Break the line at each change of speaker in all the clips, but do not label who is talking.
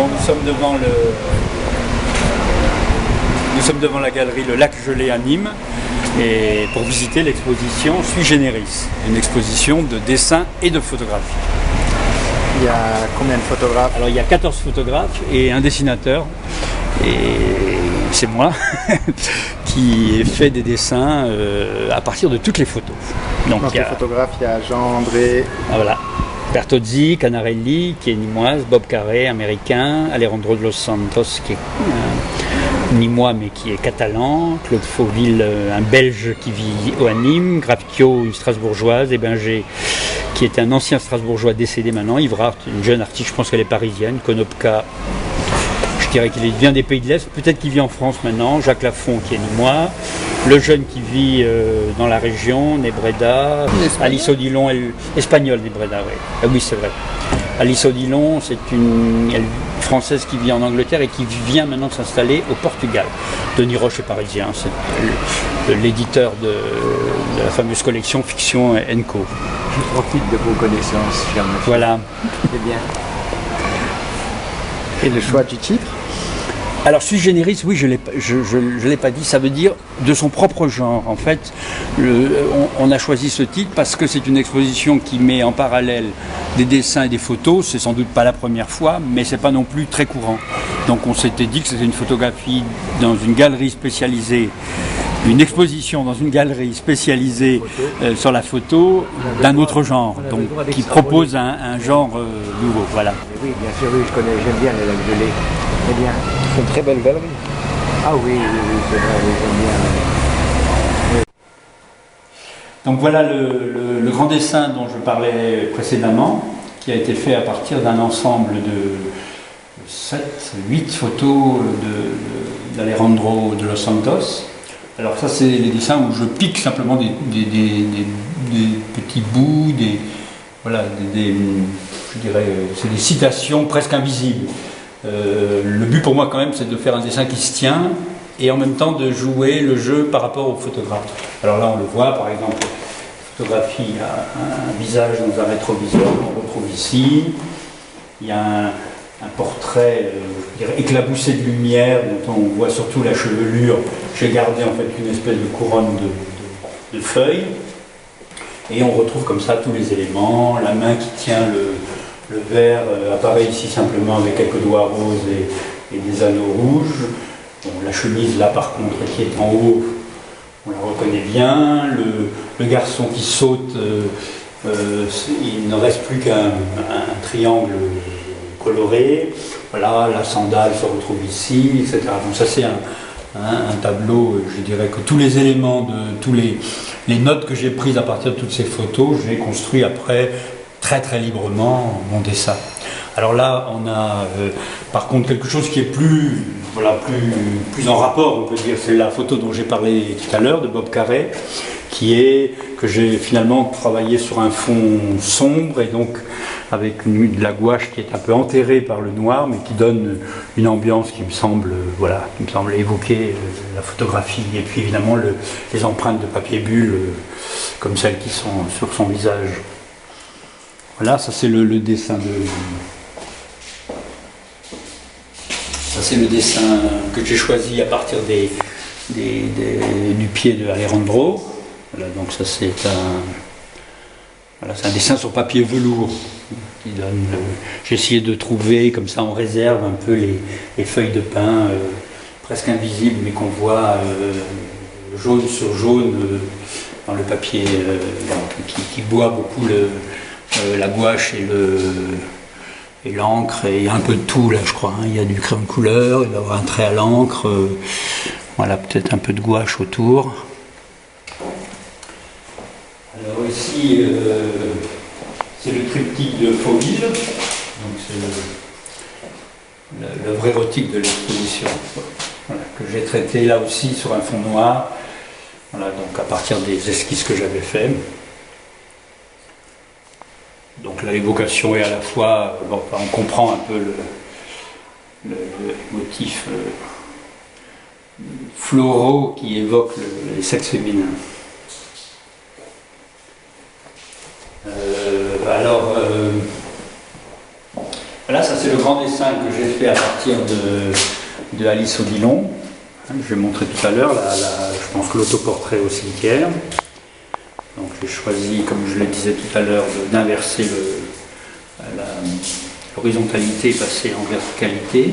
Bon, nous sommes devant la galerie Le Lac Gelé à Nîmes et pour visiter l'exposition Sui Generis, une exposition de dessin et de photographie.
Il y a combien de photographes?
Alors il y a 14 photographes et un dessinateur, et c'est moi qui ai fait des dessins à partir de toutes les photos.
Donc les photographes, il y a Jean-André.
Ah, voilà. Bertozzi, Canarelli, qui est nîmoise, Bob Carré, américain, Alejandro de los Santos, qui est nîmois mais qui est catalan, Claude Fauville, un belge qui vit à Nîmes, Grafio, une strasbourgeoise, et Binger, qui est un ancien strasbourgeois décédé maintenant, Yvra, une jeune artiste, je pense qu'elle est parisienne, Konopka, je dirais qu'il vient des pays de l'Est, peut-être qu'il vit en France maintenant, Jacques Lafont qui est nîmois, le jeune qui vit dans la région, Nebreda, Alice Odilon, espagnole Nebreda, oui. Ah oui, c'est vrai. Alice Odilon, c'est une Française qui vit en Angleterre et qui vient maintenant de s'installer au Portugal. Denis Roche est parisien, c'est l'éditeur de la fameuse collection Fiction Co.
Je profite de vos connaissances, cher monsieur.
Voilà.
C'est bien. Et le choix du titre?
Alors, Sui Generis, oui, je l'ai pas dit, ça veut dire de son propre genre. En fait, on a choisi ce titre parce que c'est une exposition qui met en parallèle des dessins et des photos. C'est sans doute pas la première fois, mais c'est pas non plus très courant. Donc, on s'était dit que c'était une photographie dans une galerie spécialisée, une exposition dans une galerie spécialisée sur la photo d'un autre genre, donc qui propose un genre nouveau. Voilà.
Oui, bien sûr, oui, j'aime bien les lacs gelés. Très bien. C'est une très belle galerie. Ah oui, c'est vrai, j'aime bien. Oui.
Donc voilà le grand dessin dont je parlais précédemment, qui a été fait à partir d'un ensemble de 8 photos d'Alejandro de los Santos. Alors ça, c'est les dessins où je pique simplement des petits bouts, je dirais, c'est des citations presque invisibles. Le but pour moi quand même, c'est de faire un dessin qui se tient et en même temps de jouer le jeu par rapport au photographe. Alors là, on le voit, par exemple, la photographie, il y a un visage dans un rétroviseur qu'on retrouve ici. Il y a un portrait je dirais, éclaboussé de lumière, dont on voit surtout la chevelure. J'ai gardé en fait une espèce de couronne de feuilles. Et on retrouve comme ça tous les éléments. La main qui tient le verre apparaît ici simplement avec quelques doigts roses et des anneaux rouges. Bon, la chemise là par contre qui est en haut, on la reconnaît bien. Le garçon qui saute, il ne reste plus qu'un triangle coloré. Voilà, la sandale se retrouve ici, etc. Donc ça c'est un tableau, je dirais que tous les éléments, tous les notes que j'ai prises à partir de toutes ces photos, j'ai construit après très très librement mon dessin. Alors là, on a par contre quelque chose qui est plus en rapport, on peut dire, c'est la photo dont j'ai parlé tout à l'heure, de Bob Carré, que j'ai finalement travaillé sur un fond sombre et donc avec de la gouache qui est un peu enterrée par le noir, mais qui donne une ambiance qui me semble évoquer la photographie et puis évidemment les empreintes de papier bulle comme celles qui sont sur son visage. Voilà, ça c'est le dessin ça c'est le dessin que j'ai choisi à partir du pied de Alejandro. Voilà, donc ça c'est un dessin sur papier velours qui donne. J'ai essayé de trouver comme ça en réserve un peu les feuilles de pin presque invisibles mais qu'on voit jaune sur jaune dans le papier qui boit beaucoup la gouache et l'encre, et il y a un peu de tout là je crois, hein. Il y a du crayon de couleur, il va y avoir un trait à l'encre, voilà, peut-être un peu de gouache autour. Alors ici c'est le triptyque de Fauville, donc c'est l'œuvre érotique de l'exposition, voilà, que j'ai traité là aussi sur un fond noir, voilà, donc à partir des esquisses que j'avais faites. Donc là, l'évocation est à la fois, on comprend un peu le motif floraux qui évoque les sexes féminins. Voilà, ça c'est le grand dessin que j'ai fait à partir de Alice Odilon. Je vais montrer tout à l'heure, je pense que l'autoportrait au cimetière. Donc j'ai choisi, comme je le disais tout à l'heure, d'inverser l'horizontalité et passer en verticalité.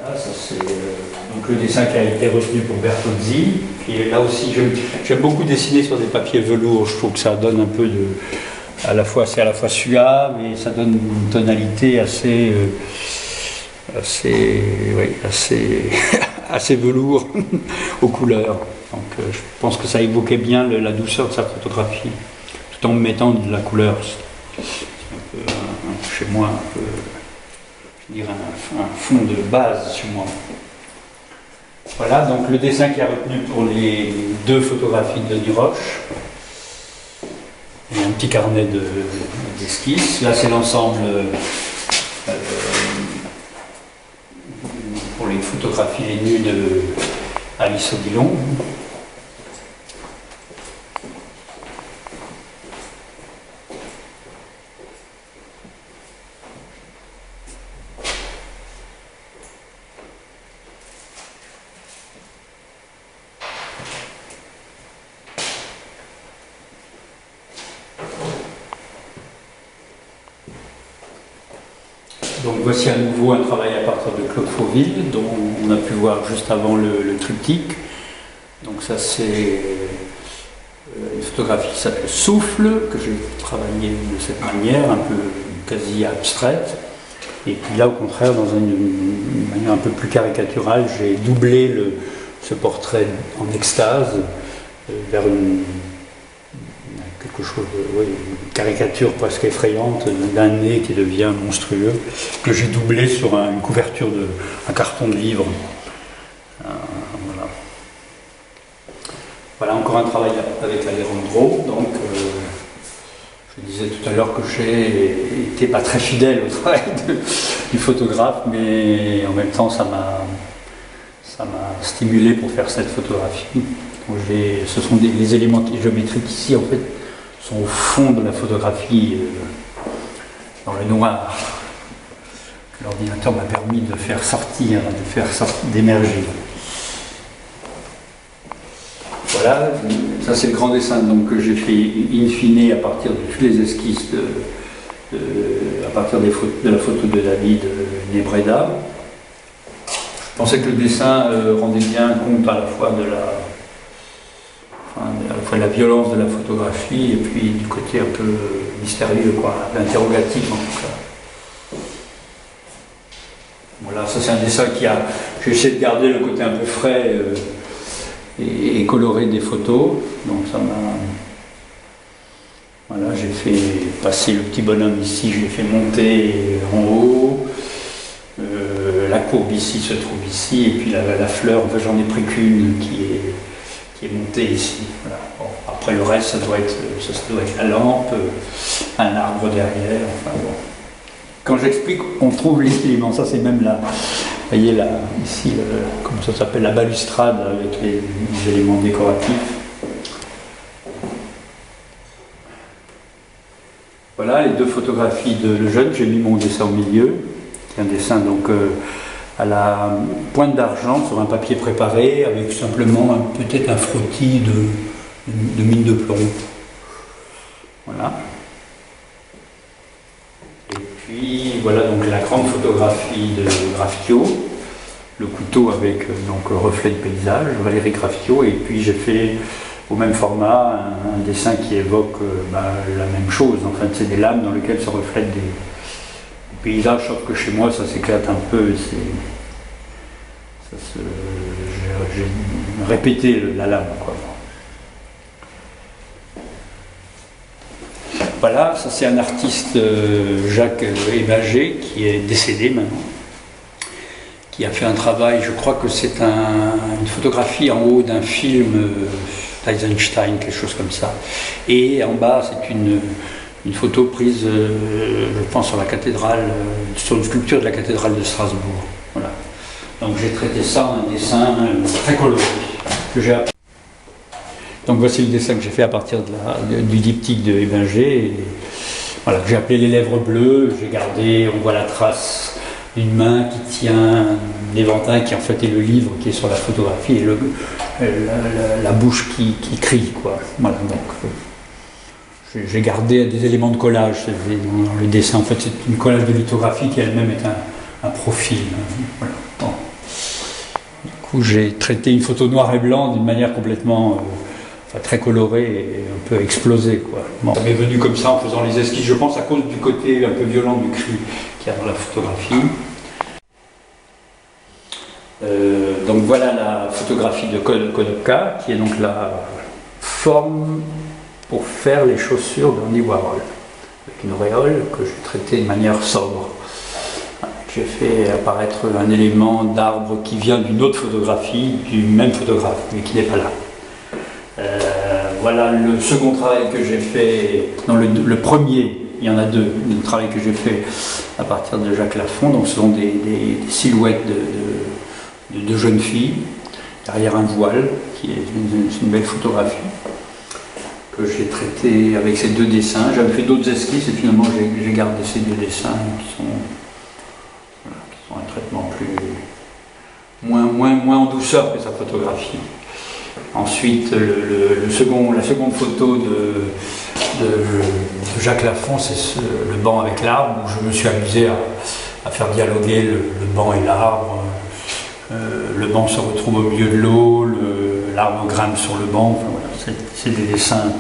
Voilà, ça c'est donc le dessin qui a été retenu pour Bertozzi. Puis là aussi, j'aime beaucoup dessiner sur des papiers velours. Je trouve que ça donne un peu de... c'est à la fois suave et ça donne une tonalité assez assez velours aux couleurs. Donc je pense que ça évoquait bien la douceur de sa photographie, tout en mettant de la couleur. C'est un peu, chez moi, un peu, je dirais un fond de base chez moi. Voilà, donc le dessin qui a retenu pour les deux photographies de Denis Roche. Et un petit carnet d'esquisses. Là, c'est l'ensemble pour les photographies les nues de Alice Odilon. Donc voici à nouveau un travail à partir de Claude Fauville, dont on a pu voir juste avant le triptyque. Donc ça c'est une photographie qui s'appelle Souffle, que j'ai travaillé de cette manière, un peu quasi abstraite. Et puis là au contraire, dans une manière un peu plus caricaturale, j'ai doublé ce portrait en extase vers quelque chose de une caricature presque effrayante d'un nez qui devient monstrueux, que j'ai doublé sur une couverture un carton de livre. Voilà. Voilà encore un travail avec Alejandro. Donc je disais tout à l'heure que j'ai été pas très fidèle au travail du photographe, mais en même temps ça m'a stimulé pour faire cette photographie. Donc, ce sont les éléments géométriques ici en fait sont au fond de la photographie, dans le noir, que l'ordinateur m'a permis de faire sortir, d'émerger. Voilà, ça c'est le grand dessin donc, que j'ai fait in fine à partir de toutes les esquisses, à partir de la photo de David Nebreda. Je pensais que le dessin rendait bien compte à la fois de la violence de la photographie et puis du côté un peu mystérieux, l'interrogatif en tout cas. Voilà, ça c'est un dessin j'ai essayé de garder le côté un peu frais et coloré des photos, donc ça m'a... Voilà, j'ai fait passer le petit bonhomme ici, je l'ai fait monter en haut, la courbe ici se trouve ici, et puis la fleur, enfin, j'en ai pris qu'une qui est montée ici. Voilà. Bon, après le reste, ça doit être la lampe, un arbre derrière, enfin bon. Quand j'explique, on trouve les éléments, ça c'est même là, vous voyez là, ici, comment ça s'appelle, la balustrade avec les éléments décoratifs. Voilà les deux photographies de le jeune, j'ai mis mon dessin au milieu, c'est un dessin donc à la pointe d'argent sur un papier préparé avec simplement peut-être un frottis de mine de plomb. Voilà. Et puis voilà donc la grande photographie de Graffio, le couteau avec donc reflet de paysage, Valérie Graffio, et puis j'ai fait au même format un dessin qui évoque la même chose. En fait, c'est des lames dans lesquelles se reflètent des paysages, sauf que chez moi ça s'éclate un peu. J'ai répété la lame, quoi. Voilà, ça c'est un artiste, Jacques Ébager, qui est décédé maintenant, qui a fait un travail, je crois que c'est une photographie en haut d'un film Eisenstein, quelque chose comme ça. Et en bas, c'est une photo prise, je pense, sur la cathédrale, sur une sculpture de la cathédrale de Strasbourg. Voilà. Donc j'ai traité ça en un dessin très coloré que j'ai appris. Donc voici le dessin que j'ai fait à partir du diptyque de Ébinger. voilà, que j'ai appelé les lèvres bleues. J'ai gardé, on voit la trace d'une main qui tient un éventail qui en fait est le livre qui est sur la photographie et la bouche qui crie, quoi. Voilà, donc j'ai gardé des éléments de collage. Dans le dessin, en fait, c'est une collage de lithographie qui elle-même est un profil. Voilà. Bon. Du coup, j'ai traité une photo noir et blanc d'une manière complètement très colorée et un peu explosée, quoi. Bon. Ça m'est venu comme ça en faisant les esquisses, je pense, à cause du côté un peu violent du cri qu'il y a dans la photographie. Donc voilà la photographie de Konopka, qui est donc la forme pour faire les chaussures d'Andy Warhol, avec une auréole que j'ai traitée de manière sobre. J'ai fait apparaître un élément d'arbre qui vient d'une autre photographie, du même photographe, mais qui n'est pas là. Voilà le second travail que j'ai fait, non, le premier, il y en a deux, le travail que j'ai fait à partir de Jacques Lafont. Donc ce sont des silhouettes de jeunes filles, derrière un voile, qui est une belle photographie, que j'ai traité avec ces deux dessins. J'avais fait d'autres esquisses et finalement j'ai gardé ces deux dessins qui sont un traitement moins en douceur que sa photographie. Ensuite, la seconde photo de Jacques Lafont, c'est le banc avec l'arbre, où je me suis amusé à faire dialoguer le banc et l'arbre. Le banc se retrouve au milieu de l'eau, l'arbre grimpe sur le banc. Enfin, voilà, c'est des dessins,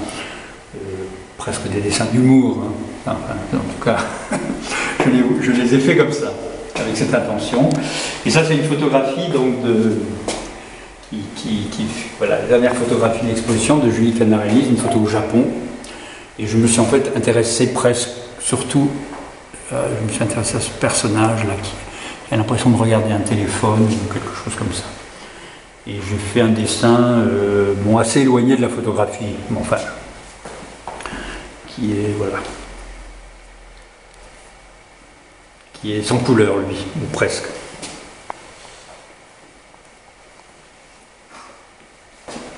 presque des dessins d'humour. Hein. Enfin, en tout cas, je les ai faits comme ça, avec cette intention. Et ça, c'est une photographie donc voilà, la dernière photographie de l'exposition de Julie Canarelli, une photo au Japon. Et je me suis en fait intéressé presque, surtout, je me suis intéressé à ce personnage-là qui a l'impression de regarder un téléphone ou quelque chose comme ça. Et j'ai fait un dessin assez éloigné de la photographie, mais enfin, qui est sans couleur, lui, ou presque.